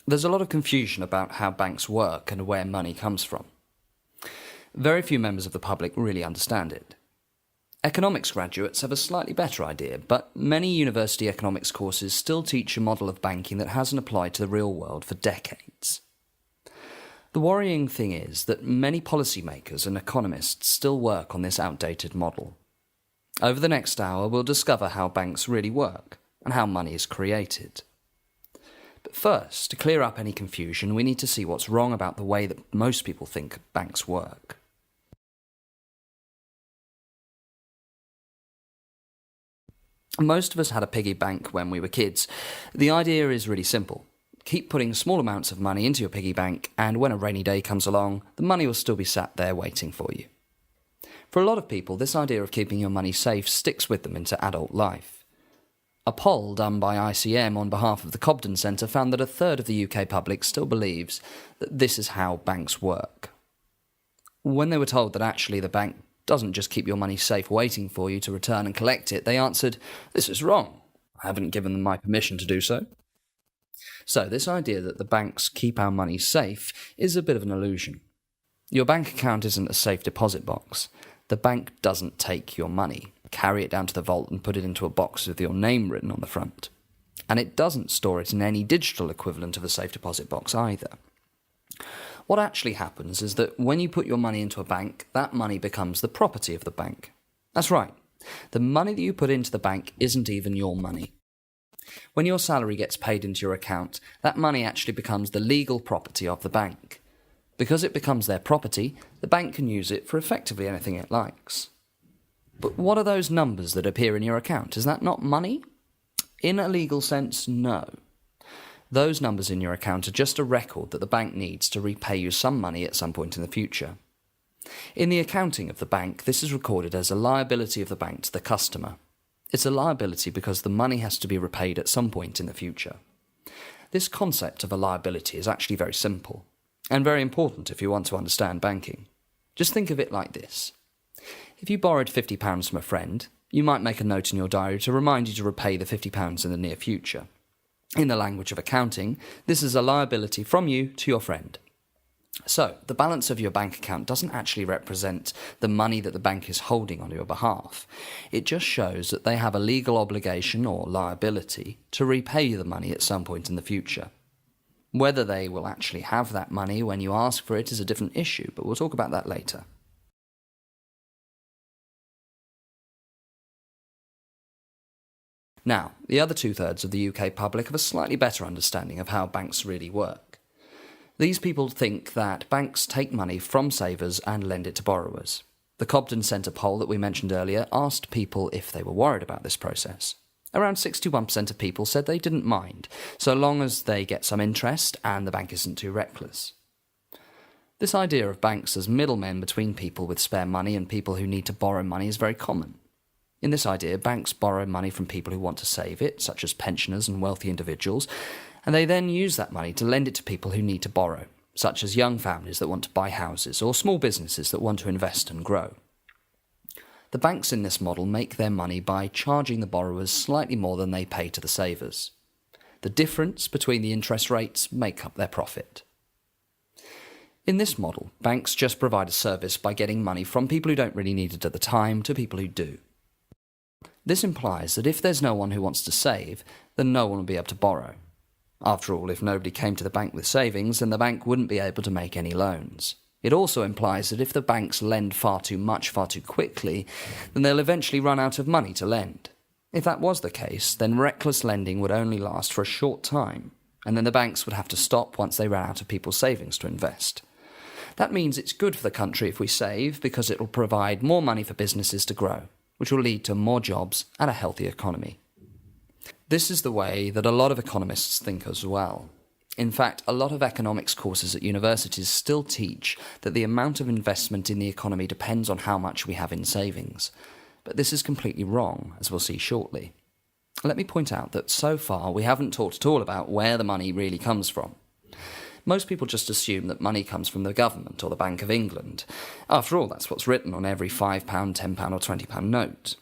There's a lot of confusion about how banks work and where money comes from. Very few members of the public really understand it. Economics graduates have a slightly better idea, but many university economics courses still teach a model of banking that hasn't applied to the real world for decades. The worrying thing is that many policymakers and economists still work on this outdated model. Over the next hour, we'll discover how banks really work and how money is created. But first, to clear up any confusion, we need to see what's wrong about the way that most people think banks work. Most of us had a piggy bank when we were kids. The idea is really simple. Keep putting small amounts of money into your piggy bank, and when a rainy day comes along, the money will still be sat there waiting for you. For a lot of people, this idea of keeping your money safe sticks with them into adult life. A poll done by ICM on behalf of the Cobden Centre found that a third of the UK public still believes that this is how banks work. When they were told that actually the bank doesn't just keep your money safe waiting for you to return and collect it, they answered, "This is wrong. I haven't given them my permission to do so." So this idea that the banks keep our money safe is a bit of an illusion. Your bank account isn't a safe deposit box. The bank doesn't take your money, carry it down to the vault and put it into a box with your name written on the front. And it doesn't store it in any digital equivalent of a safe deposit box either. What actually happens is that when you put your money into a bank, that money becomes the property of the bank. That's right. The money that you put into the bank isn't even your money. When your salary gets paid into your account, that money actually becomes the legal property of the bank. Because it becomes their property, the bank can use it for effectively anything it likes. But what are those numbers that appear in your account? Is that not money? In a legal sense, no. Those numbers in your account are just a record that the bank needs to repay you some money at some point in the future. In the accounting of the bank, this is recorded as a liability of the bank to the customer. It's a liability because the money has to be repaid at some point in the future. This concept of a liability is actually very simple, and very important if you want to understand banking. Just think of it like this. If you borrowed £50 from a friend, you might make a note in your diary to remind you to repay the £50 in the near future. In the language of accounting, this is a liability from you to your friend. So, the balance of your bank account doesn't actually represent the money that the bank is holding on your behalf. It just shows that they have a legal obligation or liability to repay you the money at some point in the future. Whether they will actually have that money when you ask for it is a different issue, but we'll talk about that later. Now, the other two-thirds of the UK public have a slightly better understanding of how banks really work. These people think that banks take money from savers and lend it to borrowers. The Cobden Centre poll that we mentioned earlier asked people if they were worried about this process. Around 61% of people said they didn't mind, so long as they get some interest and the bank isn't too reckless. This idea of banks as middlemen between people with spare money and people who need to borrow money is very common. In this idea, banks borrow money from people who want to save it, such as pensioners and wealthy individuals, and they then use that money to lend it to people who need to borrow, such as young families that want to buy houses or small businesses that want to invest and grow. The banks in this model make their money by charging the borrowers slightly more than they pay to the savers. The difference between the interest rates make up their profit. In this model, banks just provide a service by getting money from people who don't really need it at the time to people who do. This implies that if there's no one who wants to save, then no one will be able to borrow. After all, if nobody came to the bank with savings, then the bank wouldn't be able to make any loans. It also implies that if the banks lend far too much far too quickly, then they'll eventually run out of money to lend. If that was the case, then reckless lending would only last for a short time, and then the banks would have to stop once they ran out of people's savings to invest. That means it's good for the country if we save, because it will provide more money for businesses to grow, which will lead to more jobs and a healthy economy. This is the way that a lot of economists think as well. In fact, a lot of economics courses at universities still teach that the amount of investment in the economy depends on how much we have in savings. But this is completely wrong, as we'll see shortly. Let me point out that so far we haven't talked at all about where the money really comes from. Most people just assume that money comes from the government or the Bank of England. After all, that's what's written on every £5, £10 or £20 note.